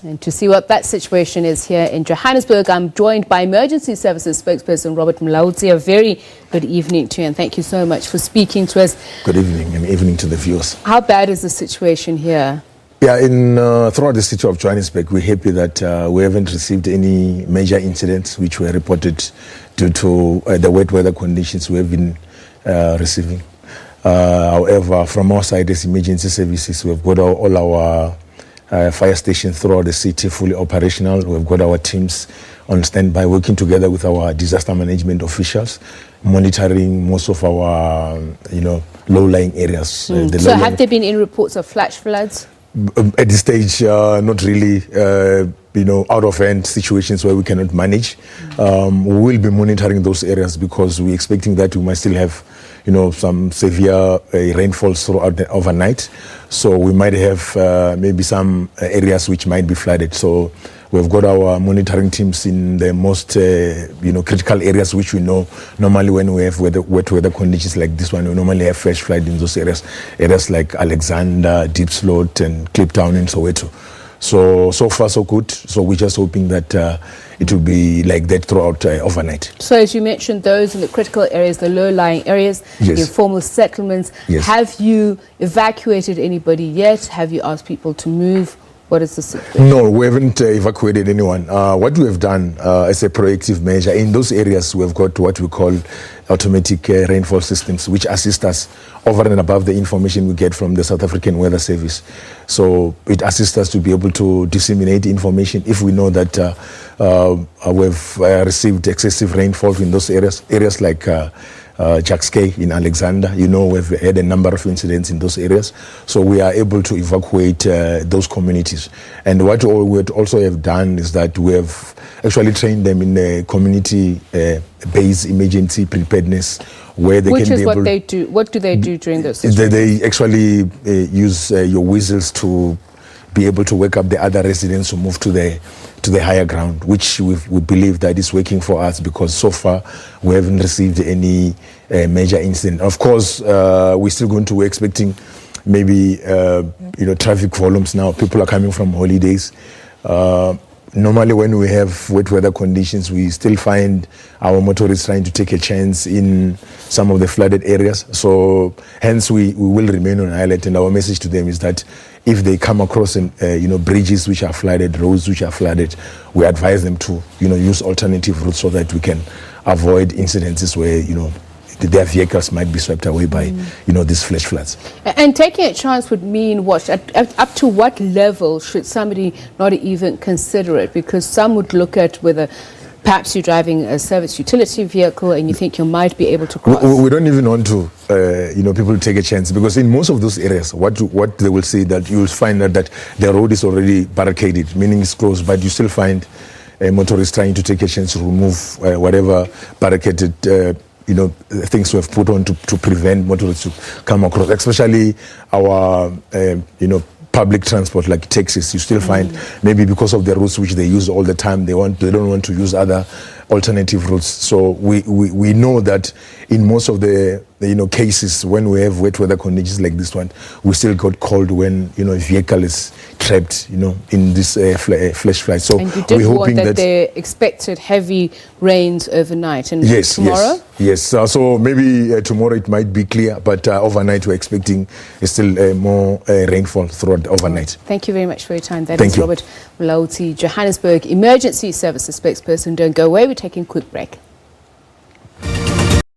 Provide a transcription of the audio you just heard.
And to see what that situation is here in Johannesburg, I'm joined by Emergency Services spokesperson Robert Mulaudzi. A very good evening to you, and thank you so much for speaking to us. Good evening, and evening to the viewers. How bad is the situation here? Yeah, throughout the city of Johannesburg, we're happy that we haven't received any major incidents which were reported due to the wet weather conditions we have been receiving. However, from our side as emergency services, we've got all our fire stations throughout the city fully operational. We've got our teams on standby, working together with our disaster management officials, monitoring most of our, low-lying areas. So have there been any reports of flash floods? At this stage, not really, out of hand situations where we cannot manage. We will be monitoring those areas because we're expecting that we might still have, some severe rainfalls throughout the overnight. So we might have maybe some areas which might be flooded. So we've got our monitoring teams in the most, critical areas which we know. Normally when we have wet weather conditions like this one, we normally have flash flood in those areas. Areas like Alexander, Deep Slot and Kliptown and Soweto. So far so good. So we're just hoping that it will be like that throughout overnight. So as you mentioned, those in the critical areas, the low-lying areas, yes. the informal settlements, yes. Have you evacuated anybody yet? Have you asked people to move? What is the situation? No, we haven't evacuated anyone. What we have done as a proactive measure, in those areas we've got what we call automatic rainfall systems, which assist us over and above the information we get from the South African Weather Service. So it assists us to be able to disseminate information if we know that we've received excessive rainfall in those areas like Jackskay in Alexander. We've had a number of incidents in those areas. So we are able to evacuate those communities. And what we would also have done is that we have actually trained them in a community-based emergency preparedness where they Which can is be what able... they do. What do they do during those situations? They actually use your whistles to be able to wake up the other residents who move to the higher ground, which we believe that is working for us because so far we haven't received any major incident. Of course, we're still going to be expecting maybe traffic volumes now. People are coming from holidays. Normally when we have wet weather conditions, we still find our motorists trying to take a chance in some of the flooded areas. So hence we will remain on alert, and our message to them is that if they come across bridges which are flooded, roads which are flooded, we advise them to use alternative routes so that we can avoid incidences where their vehicles might be swept away by these flash floods. And taking a chance would mean what? Up to what level should somebody not even consider it? Because some would look at whether perhaps you're driving a service utility vehicle and you think you might be able to cross. We don't even want to, people take a chance, because in most of those areas, what they will say that you will find that the road is already barricaded, meaning it's closed, but you still find motorists trying to take a chance to remove whatever barricaded things we have put on to prevent motorists to come across, especially our, public transport like taxis. You still find maybe because of the routes which they use all the time, they don't want to use other alternative routes. So we know that in most of the cases when we have wet weather conditions like this one, we still got called when a vehicle is trapped in this flash flood. So and you did warn that they expected heavy rains overnight, and yes, tomorrow? Yes. So maybe tomorrow it might be clear, but overnight we're expecting still more rainfall throughout overnight. Thank you very much for your time. That is Robert Mulaudzi, Johannesburg Emergency Services spokesperson. Don't go away, we're taking a quick break.